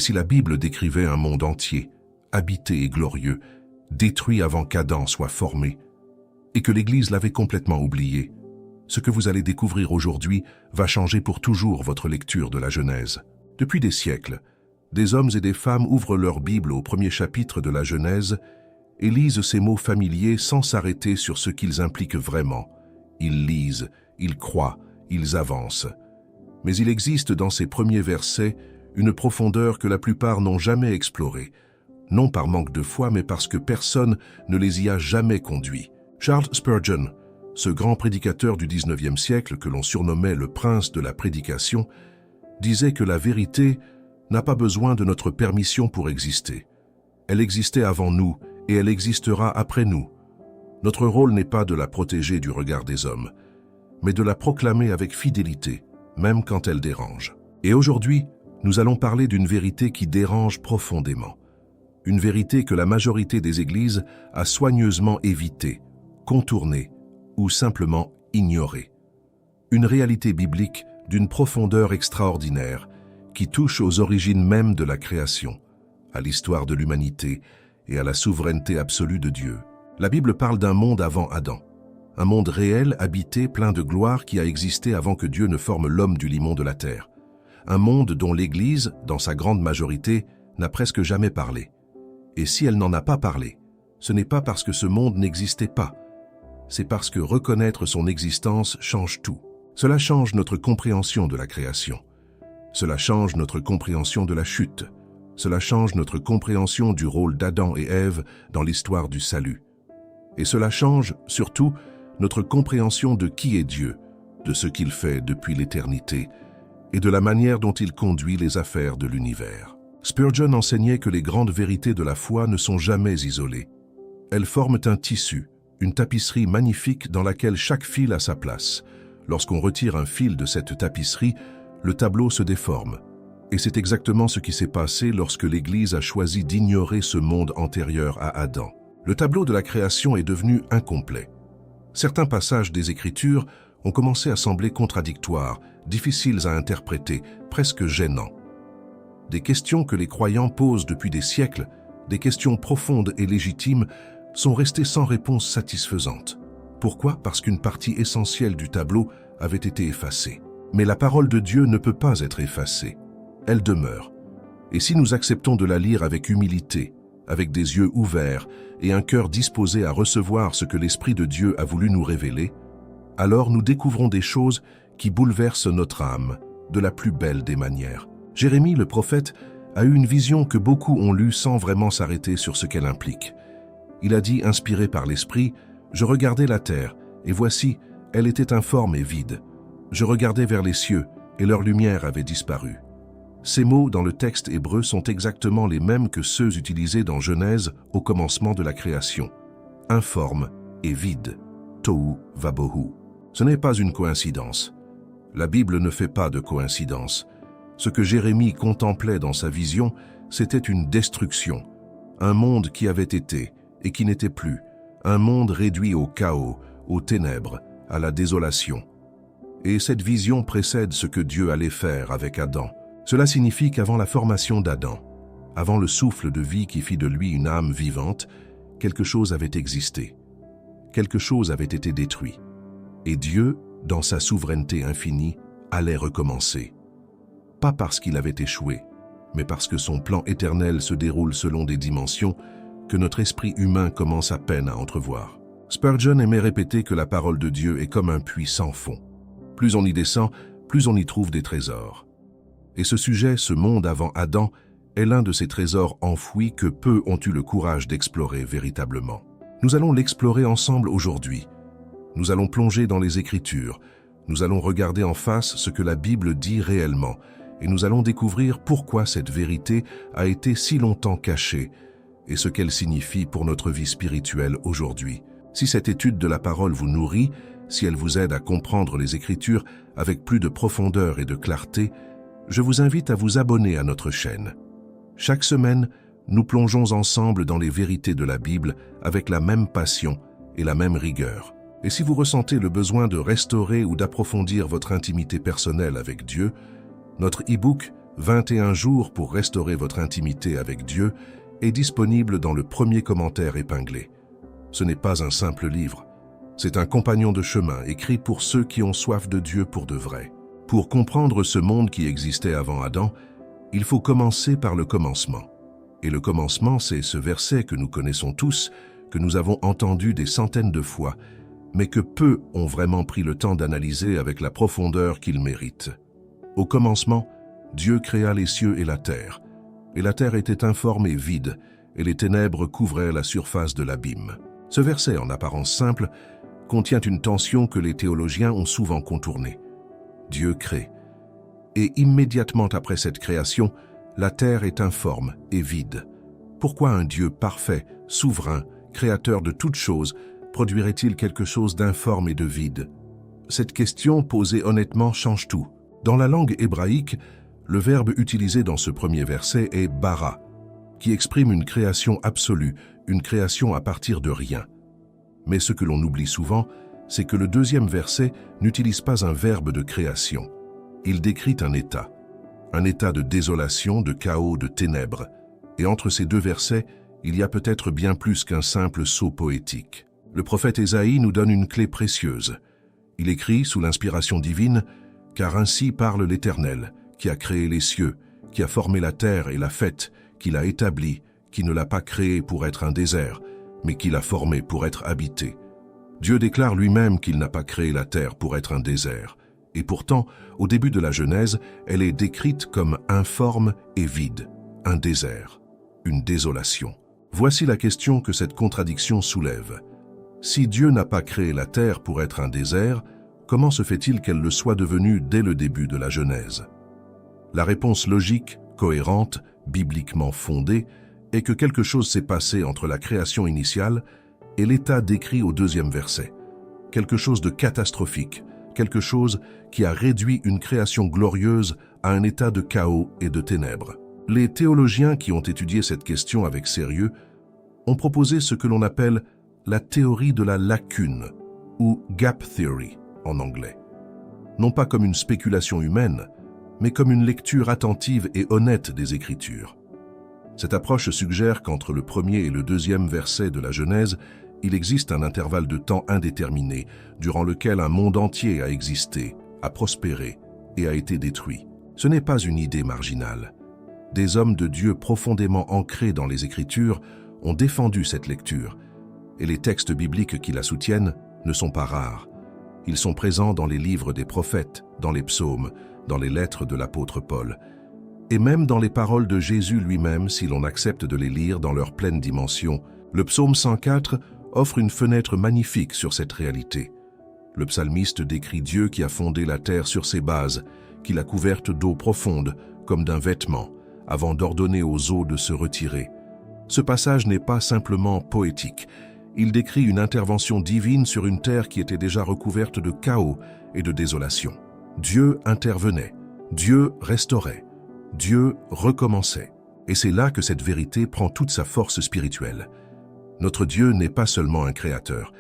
si la Bible décrivait un monde entier, habité et glorieux, détruit avant qu'Adam soit formé, et que l'Église l'avait complètement oublié, ce que vous allez découvrir aujourd'hui va changer pour toujours votre lecture de la Genèse. Depuis des siècles, des hommes et des femmes ouvrent leur Bible au premier chapitre de la Genèse et lisent ces mots familiers sans s'arrêter sur ce qu'ils impliquent vraiment. Ils lisent, ils croient, ils avancent. Mais il existe dans ces premiers versets une profondeur que la plupart n'ont jamais explorée, non par manque de foi, mais parce que personne ne les y a jamais conduits. Charles Spurgeon, ce grand prédicateur du XIXe siècle que l'on surnommait le prince de la prédication, disait que la vérité n'a pas besoin de notre permission pour exister. Elle existait avant nous et elle existera après nous. Notre rôle n'est pas de la protéger du regard des hommes, mais de la proclamer avec fidélité, même quand elle dérange. Et aujourd'hui, nous allons parler d'une vérité qui dérange profondément. Une vérité que la majorité des églises a soigneusement évitée, contournée ou simplement ignorée. Une réalité biblique d'une profondeur extraordinaire qui touche aux origines mêmes de la création, à l'histoire de l'humanité et à la souveraineté absolue de Dieu. La Bible parle d'un monde avant Adam, un monde réel, habité, plein de gloire qui a existé avant que Dieu ne forme l'homme du limon de la terre. Un monde dont l'Église, dans sa grande majorité, n'a presque jamais parlé. Et si elle n'en a pas parlé, ce n'est pas parce que ce monde n'existait pas, c'est parce que reconnaître son existence change tout. Cela change notre compréhension de la création. Cela change notre compréhension de la chute. Cela change notre compréhension du rôle d'Adam et Ève dans l'histoire du salut. Et cela change, surtout, notre compréhension de qui est Dieu, de ce qu'il fait depuis l'éternité, et de la manière dont il conduit les affaires de l'univers. Spurgeon enseignait que les grandes vérités de la foi ne sont jamais isolées. Elles forment un tissu, une tapisserie magnifique dans laquelle chaque fil a sa place. Lorsqu'on retire un fil de cette tapisserie, le tableau se déforme. Et c'est exactement ce qui s'est passé lorsque l'Église a choisi d'ignorer ce monde antérieur à Adam. Le tableau de la création est devenu incomplet. Certains passages des Écritures ont commencé à sembler contradictoires, difficiles à interpréter, presque gênants. Des questions que les croyants posent depuis des siècles, des questions profondes et légitimes, sont restées sans réponse satisfaisante. Pourquoi? Parce qu'une partie essentielle du tableau avait été effacée. Mais la parole de Dieu ne peut pas être effacée. Elle demeure. Et si nous acceptons de la lire avec humilité, avec des yeux ouverts et un cœur disposé à recevoir ce que l'Esprit de Dieu a voulu nous révéler, alors nous découvrons des choses qui bouleversent notre âme de la plus belle des manières. Jérémie, le prophète, a eu une vision que beaucoup ont lue sans vraiment s'arrêter sur ce qu'elle implique. Il a dit, inspiré par l'Esprit, « Je regardais la terre, et voici, elle était informe et vide. Je regardais vers les cieux, et leur lumière avait disparu. » Ces mots dans le texte hébreu sont exactement les mêmes que ceux utilisés dans Genèse au commencement de la création. Informe et vide. Tohu vabohu. Ce n'est pas une coïncidence. La Bible ne fait pas de coïncidence. Ce que Jérémie contemplait dans sa vision, c'était une destruction. Un monde qui avait été et qui n'était plus. Un monde réduit au chaos, aux ténèbres, à la désolation. Et cette vision précède ce que Dieu allait faire avec Adam. Cela signifie qu'avant la formation d'Adam, avant le souffle de vie qui fit de lui une âme vivante, quelque chose avait existé. Quelque chose avait été détruit. Et Dieu, dans sa souveraineté infinie, allait recommencer. Pas parce qu'il avait échoué, mais parce que son plan éternel se déroule selon des dimensions que notre esprit humain commence à peine à entrevoir. Spurgeon aimait répéter que la parole de Dieu est comme un puits sans fond. Plus on y descend, plus on y trouve des trésors. Et ce sujet, ce monde avant Adam, est l'un de ces trésors enfouis que peu ont eu le courage d'explorer véritablement. Nous allons l'explorer ensemble aujourd'hui. Nous allons plonger dans les Écritures. Nous allons regarder en face ce que la Bible dit réellement. Et nous allons découvrir pourquoi cette vérité a été si longtemps cachée et ce qu'elle signifie pour notre vie spirituelle aujourd'hui. Si cette étude de la parole vous nourrit, si elle vous aide à comprendre les Écritures avec plus de profondeur et de clarté, je vous invite à vous abonner à notre chaîne. Chaque semaine, nous plongeons ensemble dans les vérités de la Bible avec la même passion et la même rigueur. Et si vous ressentez le besoin de restaurer ou d'approfondir votre intimité personnelle avec Dieu, notre e-book 21 jours pour restaurer votre intimité avec Dieu est disponible dans le premier commentaire épinglé. Ce n'est pas un simple livre, c'est un compagnon de chemin écrit pour ceux qui ont soif de Dieu pour de vrai. Pour comprendre ce monde qui existait avant Adam, il faut commencer par le commencement. Et le commencement, c'est ce verset que nous connaissons tous, que nous avons entendu des centaines de fois, mais que peu ont vraiment pris le temps d'analyser avec la profondeur qu'il mérite. Au commencement, Dieu créa les cieux et la terre était informe et vide, et les ténèbres couvraient la surface de l'abîme. Ce verset, en apparence simple, contient une tension que les théologiens ont souvent contournée. Dieu crée. Et immédiatement après cette création, la terre est informe et vide. Pourquoi un Dieu parfait, souverain, créateur de toutes choses, produirait-il quelque chose d'informe et de vide? Cette question posée honnêtement change tout. Dans la langue hébraïque, le verbe utilisé dans ce premier verset est « bara », qui exprime une création absolue, une création à partir de rien. Mais ce que l'on oublie souvent, c'est que le deuxième verset n'utilise pas un verbe de création. Il décrit un état de désolation, de chaos, de ténèbres. Et entre ces deux versets, il y a peut-être bien plus qu'un simple saut poétique. Le prophète Ésaïe nous donne une clé précieuse. Il écrit, sous l'inspiration divine, « Car ainsi parle l'Éternel, qui a créé les cieux, qui a formé la terre et l'a faite, qui l'a établie, qui ne l'a pas créée pour être un désert, mais qui l'a formée pour être habitée. » Dieu déclare lui-même qu'il n'a pas créé la terre pour être un désert. Et pourtant, au début de la Genèse, elle est décrite comme informe et vide, un désert, une désolation. Voici la question que cette contradiction soulève. Si Dieu n'a pas créé la terre pour être un désert, comment se fait-il qu'elle le soit devenue dès le début de la Genèse? La réponse logique, cohérente, bibliquement fondée, est que quelque chose s'est passé entre la création initiale et l'état décrit au deuxième verset. Quelque chose de catastrophique, quelque chose qui a réduit une création glorieuse à un état de chaos et de ténèbres. Les théologiens qui ont étudié cette question avec sérieux ont proposé ce que l'on appelle la théorie de la lacune, ou gap theory en anglais. Non pas comme une spéculation humaine, mais comme une lecture attentive et honnête des Écritures. Cette approche suggère qu'entre le premier et le deuxième verset de la Genèse, il existe un intervalle de temps indéterminé, durant lequel un monde entier a existé, a prospéré et a été détruit. Ce n'est pas une idée marginale. Des hommes de Dieu profondément ancrés dans les Écritures ont défendu cette lecture, et les textes bibliques qui la soutiennent ne sont pas rares. Ils sont présents dans les livres des prophètes, dans les psaumes, dans les lettres de l'apôtre Paul, et même dans les paroles de Jésus lui-même si l'on accepte de les lire dans leur pleine dimension. Le psaume 104 offre une fenêtre magnifique sur cette réalité. Le psalmiste décrit Dieu qui a fondé la terre sur ses bases, qui l'a couverte d'eau profonde, comme d'un vêtement, avant d'ordonner aux eaux de se retirer. Ce passage n'est pas simplement poétique. Il décrit une intervention divine sur une terre qui était déjà recouverte de chaos et de désolation. Dieu intervenait, Dieu restaurait, Dieu recommençait. Et c'est là que cette vérité prend toute sa force spirituelle. Notre Dieu n'est pas seulement un créateur,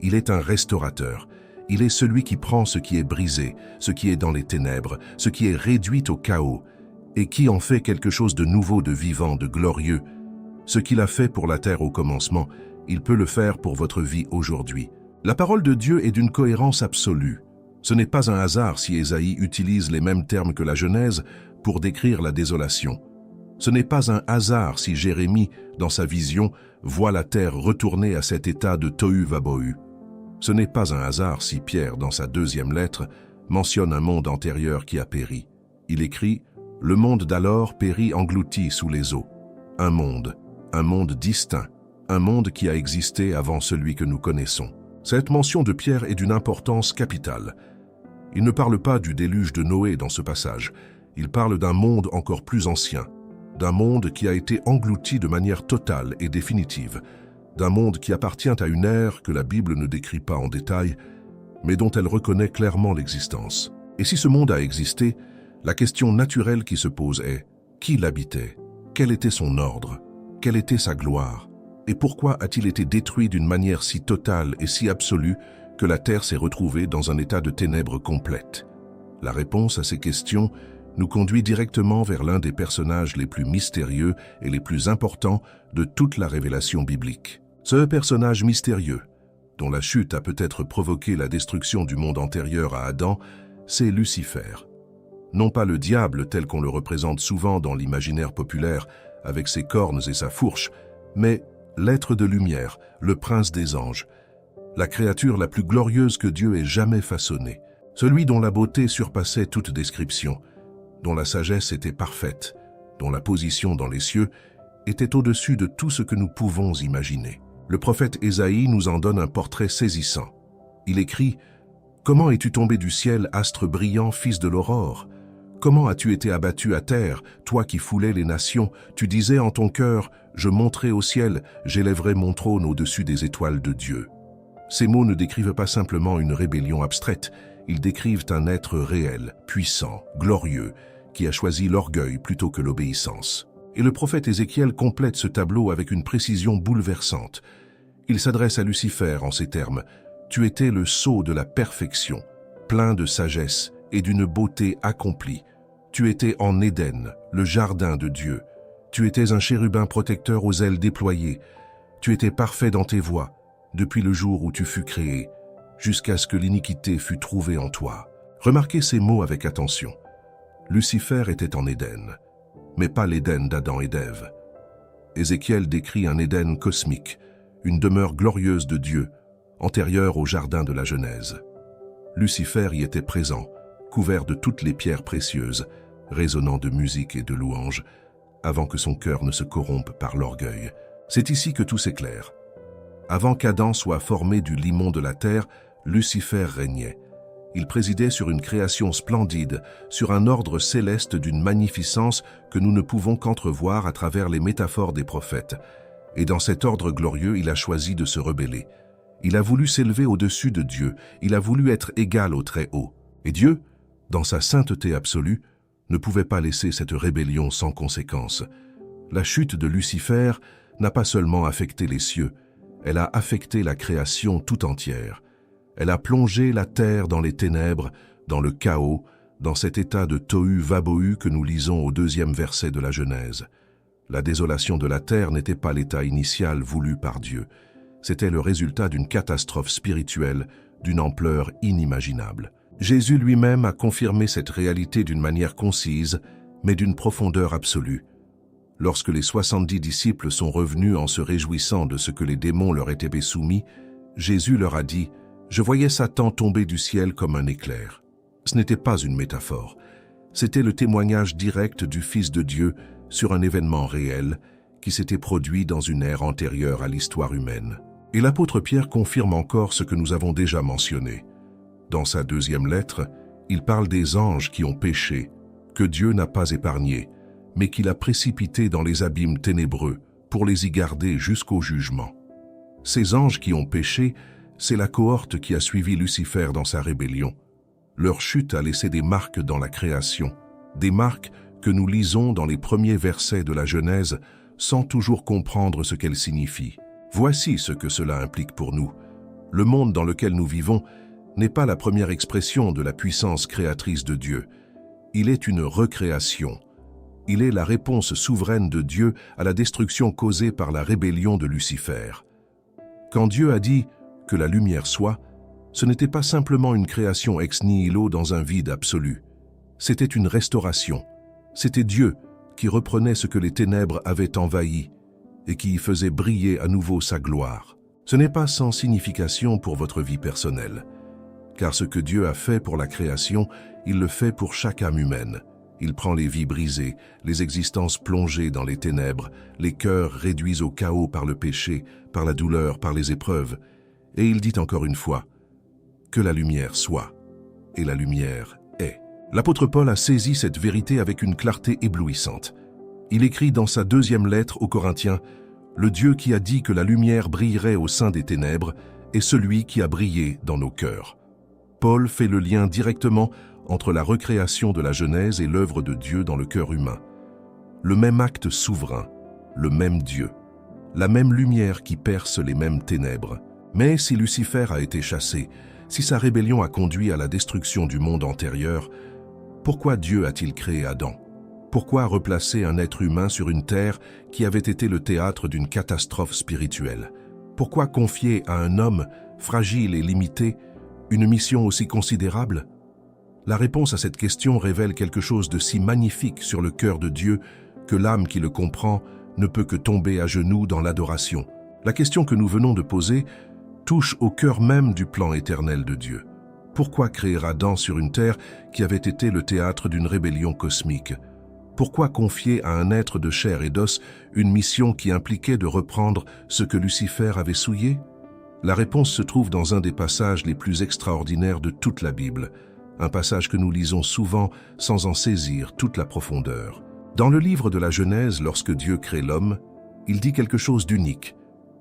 il est un restaurateur. Il est celui qui prend ce qui est brisé, ce qui est dans les ténèbres, ce qui est réduit au chaos, et qui en fait quelque chose de nouveau, de vivant, de glorieux. Ce qu'il a fait pour la terre au commencement, il peut le faire pour votre vie aujourd'hui. La parole de Dieu est d'une cohérence absolue. Ce n'est pas un hasard si Ésaïe utilise les mêmes termes que la Genèse pour décrire la désolation. Ce n'est pas un hasard si Jérémie, dans sa vision, voit la terre retourner à cet état de tohu vabohu. Ce n'est pas un hasard si Pierre, dans sa deuxième lettre, mentionne un monde antérieur qui a péri. Il écrit « Le monde d'alors périt englouti sous les eaux ». Un monde distinct, un monde qui a existé avant celui que nous connaissons. Cette mention de Pierre est d'une importance capitale. Il ne parle pas du déluge de Noé dans ce passage, il parle d'un monde encore plus ancien, d'un monde qui a été englouti de manière totale et définitive, d'un monde qui appartient à une ère que la Bible ne décrit pas en détail, mais dont elle reconnaît clairement l'existence. Et si ce monde a existé, la question naturelle qui se pose est « Qui l'habitait? Quel était son ordre? Quelle était sa gloire? Et pourquoi a-t-il été détruit d'une manière si totale et si absolue que la terre s'est retrouvée dans un état de ténèbres complètes ?» La réponse à ces questions nous conduit directement vers l'un des personnages les plus mystérieux et les plus importants de toute la révélation biblique. Ce personnage mystérieux, dont la chute a peut-être provoqué la destruction du monde antérieur à Adam, c'est Lucifer. Non pas le diable tel qu'on le représente souvent dans l'imaginaire populaire avec ses cornes et sa fourche, mais l'être de lumière, le prince des anges, la créature la plus glorieuse que Dieu ait jamais façonnée, celui dont la beauté surpassait toute description, dont la sagesse était parfaite, dont la position dans les cieux était au-dessus de tout ce que nous pouvons imaginer. Le prophète Ésaïe nous en donne un portrait saisissant. Il écrit « Comment es-tu tombé du ciel, astre brillant, fils de l'aurore ? Comment as-tu été abattu à terre, toi qui foulais les nations? Tu disais en ton cœur, je monterai au ciel, j'élèverai mon trône au-dessus des étoiles de Dieu. » Ces mots ne décrivent pas simplement une rébellion abstraite, ils décrivent un être réel, puissant, glorieux, qui a choisi l'orgueil plutôt que l'obéissance. Et le prophète Ézéchiel complète ce tableau avec une précision bouleversante. Il s'adresse à Lucifer en ces termes « Tu étais le sceau de la perfection, plein de sagesse et d'une beauté accomplie. Tu étais en Éden, le jardin de Dieu. Tu étais un chérubin protecteur aux ailes déployées. Tu étais parfait dans tes voies, depuis le jour où tu fus créé, jusqu'à ce que l'iniquité fût trouvée en toi. » Remarquez ces mots avec attention. Lucifer était en Éden, mais pas l'Éden d'Adam et d'Ève. Ézéchiel décrit un Éden cosmique, une demeure glorieuse de Dieu, antérieure au jardin de la Genèse. Lucifer y était présent, couvert de toutes les pierres précieuses, résonnant de musique et de louanges, avant que son cœur ne se corrompe par l'orgueil. C'est ici que tout s'éclaire. Avant qu'Adam soit formé du limon de la terre, Lucifer régnait. Il présidait sur une création splendide, sur un ordre céleste d'une magnificence que nous ne pouvons qu'entrevoir à travers les métaphores des prophètes. Et dans cet ordre glorieux, il a choisi de se rebeller. Il a voulu s'élever au-dessus de Dieu, il a voulu être égal au Très-Haut. Et Dieu, dans sa sainteté absolue, ne pouvait pas laisser cette rébellion sans conséquence. La chute de Lucifer n'a pas seulement affecté les cieux, elle a affecté la création tout entière. Elle a plongé la terre dans les ténèbres, dans le chaos, dans cet état de tohu vabohu que nous lisons au 2e verset de la Genèse. La désolation de la terre n'était pas l'état initial voulu par Dieu. C'était le résultat d'une catastrophe spirituelle d'une ampleur inimaginable. Jésus lui-même a confirmé cette réalité d'une manière concise, mais d'une profondeur absolue. Lorsque les 70 disciples sont revenus en se réjouissant de ce que les démons leur étaient soumis, Jésus leur a dit « Je voyais Satan tomber du ciel comme un éclair. » Ce n'était pas une métaphore. C'était le témoignage direct du Fils de Dieu sur un événement réel qui s'était produit dans une ère antérieure à l'histoire humaine. Et l'apôtre Pierre confirme encore ce que nous avons déjà mentionné. Dans sa 2e lettre, il parle des anges qui ont péché, que Dieu n'a pas épargnés, mais qu'il a précipités dans les abîmes ténébreux pour les y garder jusqu'au jugement. Ces anges qui ont péché, c'est la cohorte qui a suivi Lucifer dans sa rébellion. Leur chute a laissé des marques dans la création, des marques que nous lisons dans les premiers versets de la Genèse sans toujours comprendre ce qu'elles signifient. Voici ce que cela implique pour nous. Le monde dans lequel nous vivons n'est pas la première expression de la puissance créatrice de Dieu. Il est une recréation. Il est la réponse souveraine de Dieu à la destruction causée par la rébellion de Lucifer. Quand Dieu a dit « que la lumière soit », ce n'était pas simplement une création ex nihilo dans un vide absolu. C'était une restauration. C'était Dieu qui reprenait ce que les ténèbres avaient envahi et qui y faisait briller à nouveau sa gloire. Ce n'est pas sans signification pour votre vie personnelle, car ce que Dieu a fait pour la création, il le fait pour chaque âme humaine. Il prend les vies brisées, les existences plongées dans les ténèbres, les cœurs réduits au chaos par le péché, par la douleur, par les épreuves, et il dit encore une fois « que la lumière soit », et la lumière est. L'apôtre Paul a saisi cette vérité avec une clarté éblouissante. Il écrit dans sa 2e lettre aux Corinthiens « Le Dieu qui a dit que la lumière brillerait au sein des ténèbres est celui qui a brillé dans nos cœurs. » Paul fait le lien directement entre la recréation de la Genèse et l'œuvre de Dieu dans le cœur humain. Le même acte souverain, le même Dieu, la même lumière qui perce les mêmes ténèbres. Mais si Lucifer a été chassé, si sa rébellion a conduit à la destruction du monde antérieur, Pourquoi Dieu a-t-il créé Adam? Pourquoi replacer un être humain sur une terre qui avait été le théâtre d'une catastrophe spirituelle? Pourquoi confier à un homme, fragile et limité, une mission aussi considérable? La réponse à cette question révèle quelque chose de si magnifique sur le cœur de Dieu que l'âme qui le comprend ne peut que tomber à genoux dans l'adoration. La question que nous venons de poser touche au cœur même du plan éternel de Dieu. Pourquoi créer Adam sur une terre qui avait été le théâtre d'une rébellion cosmique? Pourquoi confier à un être de chair et d'os une mission qui impliquait de reprendre ce que Lucifer avait souillé? La réponse se trouve dans un des passages les plus extraordinaires de toute la Bible, un passage que nous lisons souvent sans en saisir toute la profondeur. Dans le livre de la Genèse, lorsque Dieu crée l'homme, il dit quelque chose d'unique,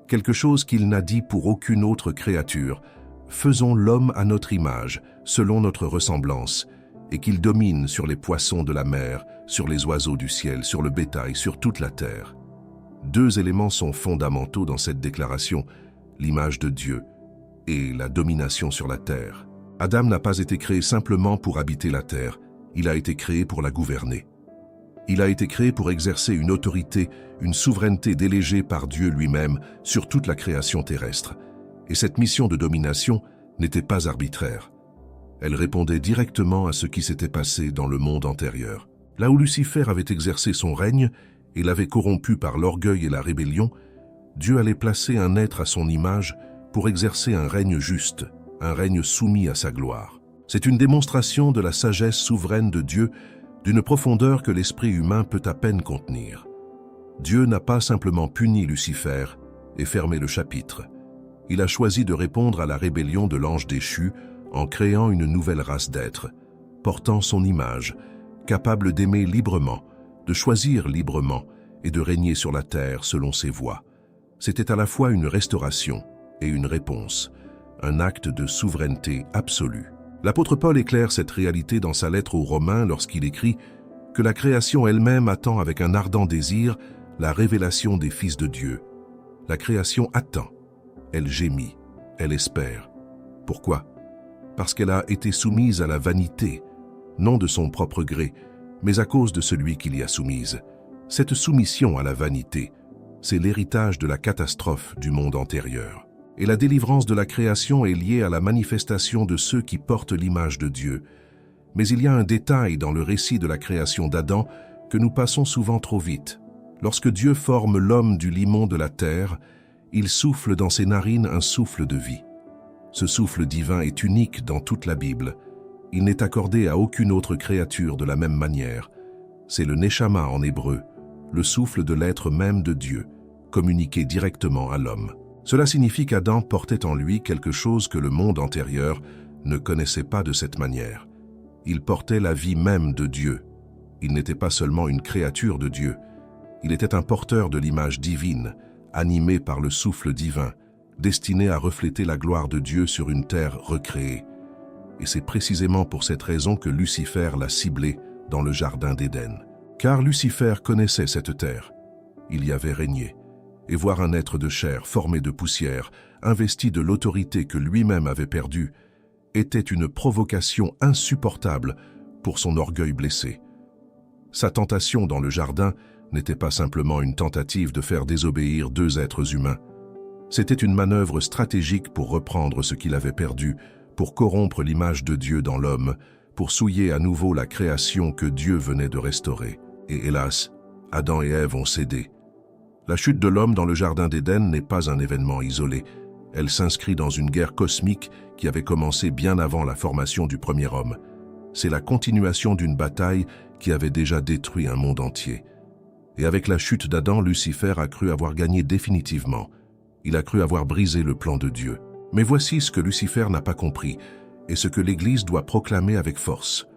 quelque chose qu'il n'a dit pour aucune autre créature. Faisons l'homme à notre image, selon notre ressemblance, et qu'il domine sur les poissons de la mer, sur les oiseaux du ciel, sur le bétail, sur toute la terre. Deux éléments sont fondamentaux dans cette déclaration, l'image de Dieu et la domination sur la terre. Adam n'a pas été créé simplement pour habiter la terre, il a été créé pour la gouverner. Il a été créé pour exercer une autorité, une souveraineté déléguée par Dieu lui-même sur toute la création terrestre. Et cette mission de domination n'était pas arbitraire. Elle répondait directement à ce qui s'était passé dans le monde antérieur. Là où Lucifer avait exercé son règne et l'avait corrompu par l'orgueil et la rébellion, Dieu allait placer un être à son image pour exercer un règne juste, un règne soumis à sa gloire. C'est une démonstration de la sagesse souveraine de Dieu, d'une profondeur que l'esprit humain peut à peine contenir. Dieu n'a pas simplement puni Lucifer et fermé le chapitre. Il a choisi de répondre à la rébellion de l'ange déchu en créant une nouvelle race d'êtres, portant son image, capable d'aimer librement, de choisir librement et de régner sur la terre selon ses voies. C'était à la fois une restauration et une réponse, un acte de souveraineté absolue. L'apôtre Paul éclaire cette réalité dans sa lettre aux Romains lorsqu'il écrit que la création elle-même attend avec un ardent désir la révélation des fils de Dieu. La création attend, elle gémit, elle espère. Pourquoi? Parce qu'elle a été soumise à la vanité, non de son propre gré, mais à cause de celui qui l'y a soumise. Cette soumission à la vanité, c'est l'héritage de la catastrophe du monde antérieur. Et la délivrance de la création est liée à la manifestation de ceux qui portent l'image de Dieu. Mais il y a un détail dans le récit de la création d'Adam que nous passons souvent trop vite. Lorsque Dieu forme l'homme du limon de la terre, il souffle dans ses narines un souffle de vie. Ce souffle divin est unique dans toute la Bible. Il n'est accordé à aucune autre créature de la même manière. C'est le Neshama en hébreu, le souffle de l'être même de Dieu, communiqué directement à l'homme. Cela signifie qu'Adam portait en lui quelque chose que le monde antérieur ne connaissait pas de cette manière. Il portait la vie même de Dieu. Il n'était pas seulement une créature de Dieu. Il était un porteur de l'image divine, animé par le souffle divin, destiné à refléter la gloire de Dieu sur une terre recréée. Et c'est précisément pour cette raison que Lucifer l'a ciblé dans le jardin d'Éden. Car Lucifer connaissait cette terre. Il y avait régné. Et voir un être de chair formé de poussière, investi de l'autorité que lui-même avait perdue, était une provocation insupportable pour son orgueil blessé. Sa tentation dans le jardin n'était pas simplement une tentative de faire désobéir deux êtres humains. C'était une manœuvre stratégique pour reprendre ce qu'il avait perdu, pour corrompre l'image de Dieu dans l'homme, pour souiller à nouveau la création que Dieu venait de restaurer. Et hélas, Adam et Ève ont cédé. La chute de l'homme dans le jardin d'Éden n'est pas un événement isolé. Elle s'inscrit dans une guerre cosmique qui avait commencé bien avant la formation du premier homme. C'est la continuation d'une bataille qui avait déjà détruit un monde entier. Et avec la chute d'Adam, Lucifer a cru avoir gagné définitivement. Il a cru avoir brisé le plan de Dieu. Mais voici ce que Lucifer n'a pas compris et ce que l'Église doit proclamer avec force.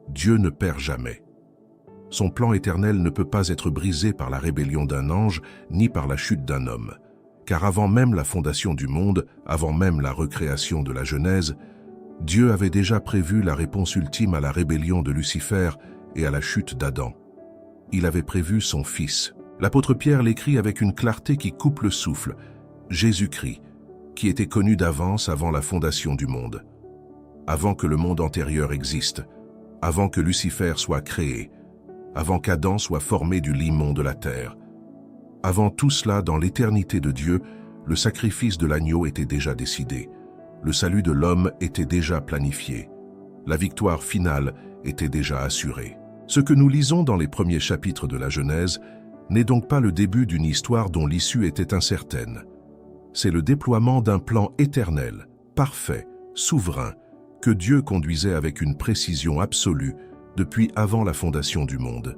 Dieu ne perd jamais. Son plan éternel ne peut pas être brisé par la rébellion d'un ange ni par la chute d'un homme. Car avant même la fondation du monde, avant même la recréation de la Genèse, Dieu avait déjà prévu la réponse ultime à la rébellion de Lucifer et à la chute d'Adam. Il avait prévu son Fils. L'apôtre Pierre l'écrit avec une clarté qui coupe le souffle. Jésus-Christ, qui était connu d'avance avant la fondation du monde. Avant que le monde antérieur existe, avant que Lucifer soit créé, avant qu'Adam soit formé du limon de la terre. Avant tout cela, dans l'éternité de Dieu, le sacrifice de l'agneau était déjà décidé. Le salut de l'homme était déjà planifié. La victoire finale était déjà assurée. Ce que nous lisons dans les premiers chapitres de la Genèse n'est donc pas le début d'une histoire dont l'issue était incertaine. C'est le déploiement d'un plan éternel, parfait, souverain, que Dieu conduisait avec une précision absolue depuis avant la fondation du monde.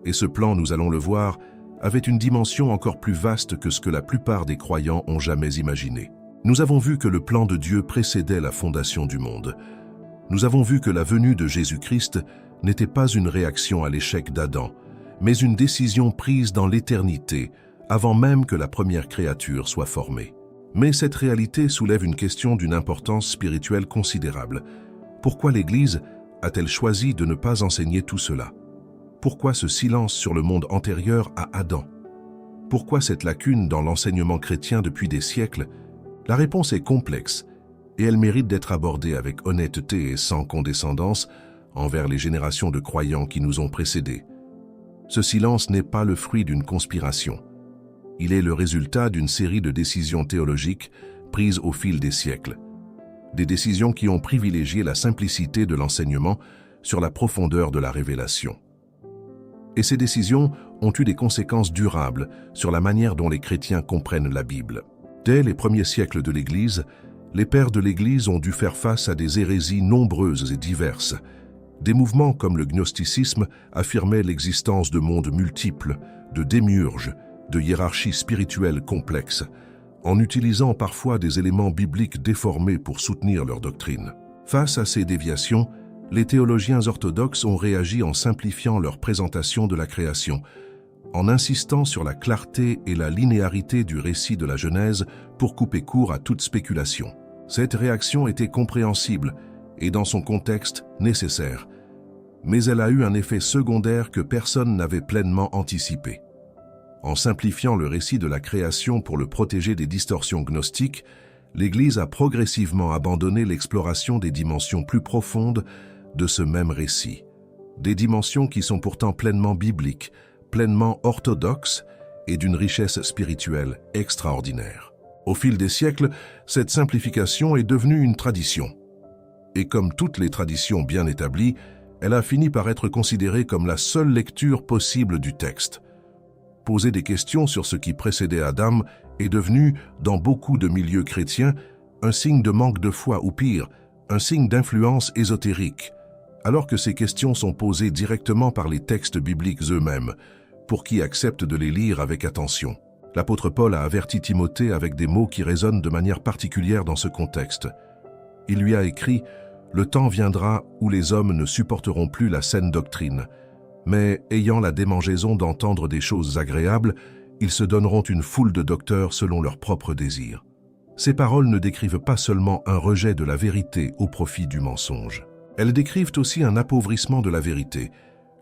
Et ce plan, nous allons le voir, avait une dimension encore plus vaste que ce que la plupart des croyants ont jamais imaginé. Nous avons vu que le plan de Dieu précédait la fondation du monde. Nous avons vu que la venue de Jésus-Christ n'était pas une réaction à l'échec d'Adam, mais une décision prise dans l'éternité, avant même que la première créature soit formée. Mais cette réalité soulève une question d'une importance spirituelle considérable. Pourquoi l'Église a-t-elle choisi de ne pas enseigner tout cela? Pourquoi ce silence sur le monde antérieur à Adam? Pourquoi cette lacune dans l'enseignement chrétien depuis des siècles? La réponse est complexe, et elle mérite d'être abordée avec honnêteté et sans condescendance envers les générations de croyants qui nous ont précédés. Ce silence n'est pas le fruit d'une conspiration. Il est le résultat d'une série de décisions théologiques prises au fil des siècles. Des décisions qui ont privilégié la simplicité de l'enseignement sur la profondeur de la révélation. Et ces décisions ont eu des conséquences durables sur la manière dont les chrétiens comprennent la Bible. Dès les premiers siècles de l'Église, les pères de l'Église ont dû faire face à des hérésies nombreuses et diverses. Des mouvements comme le gnosticisme affirmaient l'existence de mondes multiples, de démiurges, de hiérarchies spirituelles complexes, en utilisant parfois des éléments bibliques déformés pour soutenir leur doctrine. Face à ces déviations, les théologiens orthodoxes ont réagi en simplifiant leur présentation de la création, en insistant sur la clarté et la linéarité du récit de la Genèse pour couper court à toute spéculation. Cette réaction était compréhensible et dans son contexte nécessaire, mais elle a eu un effet secondaire que personne n'avait pleinement anticipé. En simplifiant le récit de la création pour le protéger des distorsions gnostiques, l'Église a progressivement abandonné l'exploration des dimensions plus profondes de ce même récit. Des dimensions qui sont pourtant pleinement bibliques, pleinement orthodoxes et d'une richesse spirituelle extraordinaire. Au fil des siècles, cette simplification est devenue une tradition. Et comme toutes les traditions bien établies, elle a fini par être considérée comme la seule lecture possible du texte. Poser des questions sur ce qui précédait Adam est devenu, dans beaucoup de milieux chrétiens, un signe de manque de foi ou pire, un signe d'influence ésotérique, alors que ces questions sont posées directement par les textes bibliques eux-mêmes, pour qui acceptent de les lire avec attention. L'apôtre Paul a averti Timothée avec des mots qui résonnent de manière particulière dans ce contexte. Il lui a écrit « Le temps viendra où les hommes ne supporteront plus la saine doctrine, mais ayant la démangeaison d'entendre des choses agréables, ils se donneront une foule de docteurs selon leurs propres désirs. » Ces paroles ne décrivent pas seulement un rejet de la vérité au profit du mensonge. Elles décrivent aussi un appauvrissement de la vérité,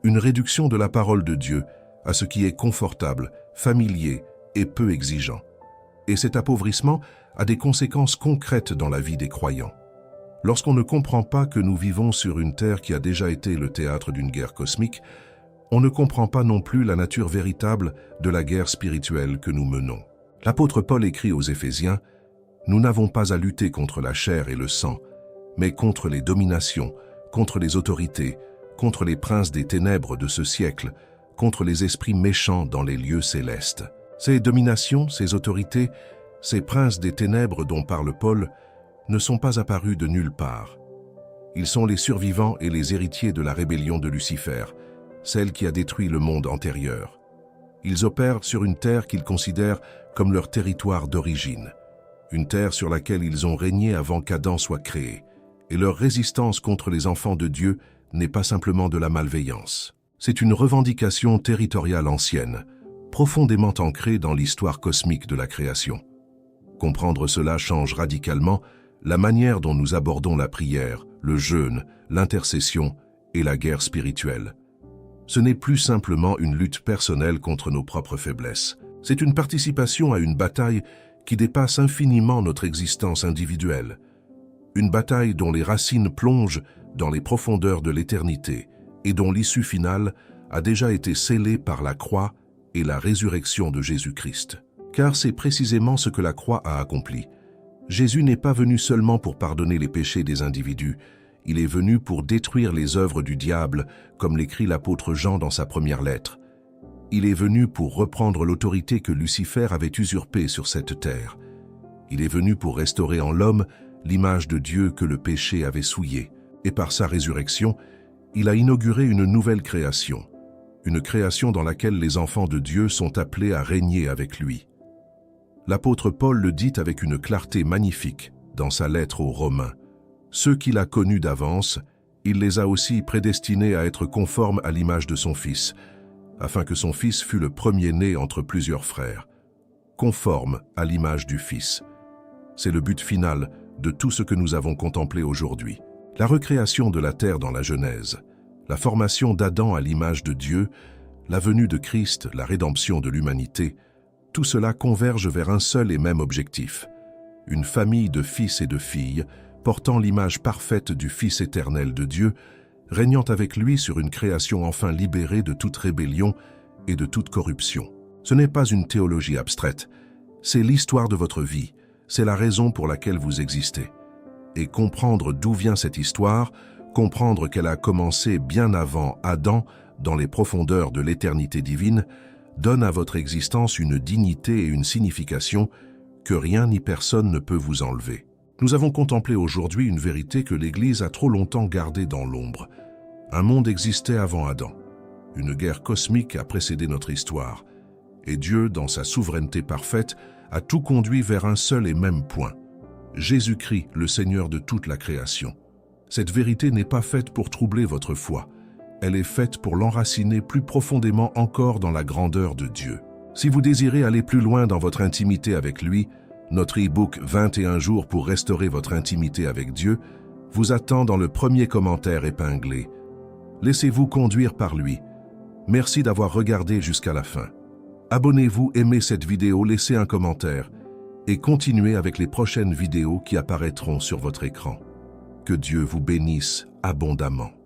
une réduction de la parole de Dieu à ce qui est confortable, familier et peu exigeant. Et cet appauvrissement a des conséquences concrètes dans la vie des croyants. Lorsqu'on ne comprend pas que nous vivons sur une terre qui a déjà été le théâtre d'une guerre cosmique, on ne comprend pas non plus la nature véritable de la guerre spirituelle que nous menons. L'apôtre Paul écrit aux Éphésiens « Nous n'avons pas à lutter contre la chair et le sang, mais contre les dominations, contre les autorités, contre les princes des ténèbres de ce siècle, contre les esprits méchants dans les lieux célestes. » Ces dominations, ces autorités, ces princes des ténèbres dont parle Paul, ne sont pas apparus de nulle part. Ils sont les survivants et les héritiers de la rébellion de Lucifer, celle qui a détruit le monde antérieur. Ils opèrent sur une terre qu'ils considèrent comme leur territoire d'origine, une terre sur laquelle ils ont régné avant qu'Adam soit créé, et leur résistance contre les enfants de Dieu n'est pas simplement de la malveillance. C'est une revendication territoriale ancienne, profondément ancrée dans l'histoire cosmique de la création. Comprendre cela change radicalement la manière dont nous abordons la prière, le jeûne, l'intercession et la guerre spirituelle. Ce n'est plus simplement une lutte personnelle contre nos propres faiblesses. C'est une participation à une bataille qui dépasse infiniment notre existence individuelle. Une bataille dont les racines plongent dans les profondeurs de l'éternité et dont l'issue finale a déjà été scellée par la croix et la résurrection de Jésus-Christ. Car c'est précisément ce que la croix a accompli. Jésus n'est pas venu seulement pour pardonner les péchés des individus, il est venu pour détruire les œuvres du diable, comme l'écrit l'apôtre Jean dans sa première lettre. Il est venu pour reprendre l'autorité que Lucifer avait usurpée sur cette terre. Il est venu pour restaurer en l'homme l'image de Dieu que le péché avait souillée. Et par sa résurrection, il a inauguré une nouvelle création. Une création dans laquelle les enfants de Dieu sont appelés à régner avec lui. L'apôtre Paul le dit avec une clarté magnifique dans sa lettre aux Romains. Ceux qu'il a connus d'avance, il les a aussi prédestinés à être conformes à l'image de son Fils, afin que son Fils fût le premier-né entre plusieurs frères. Conforme à l'image du Fils. C'est le but final de tout ce que nous avons contemplé aujourd'hui. La recréation de la terre dans la Genèse, la formation d'Adam à l'image de Dieu, la venue de Christ, la rédemption de l'humanité, tout cela converge vers un seul et même objectif. Une famille de fils et de filles, portant l'image parfaite du Fils éternel de Dieu, régnant avec lui sur une création enfin libérée de toute rébellion et de toute corruption. Ce n'est pas une théologie abstraite, c'est l'histoire de votre vie, c'est la raison pour laquelle vous existez. Et comprendre d'où vient cette histoire, comprendre qu'elle a commencé bien avant Adam, dans les profondeurs de l'éternité divine, donne à votre existence une dignité et une signification que rien ni personne ne peut vous enlever. Nous avons contemplé aujourd'hui une vérité que l'Église a trop longtemps gardée dans l'ombre. Un monde existait avant Adam. Une guerre cosmique a précédé notre histoire. Et Dieu, dans sa souveraineté parfaite, a tout conduit vers un seul et même point. Jésus-Christ, le Seigneur de toute la création. Cette vérité n'est pas faite pour troubler votre foi. Elle est faite pour l'enraciner plus profondément encore dans la grandeur de Dieu. Si vous désirez aller plus loin dans votre intimité avec lui, notre e-book 21 jours pour restaurer votre intimité avec Dieu vous attend dans le premier commentaire épinglé. Laissez-vous conduire par lui. Merci d'avoir regardé jusqu'à la fin. Abonnez-vous, aimez cette vidéo, laissez un commentaire et continuez avec les prochaines vidéos qui apparaîtront sur votre écran. Que Dieu vous bénisse abondamment.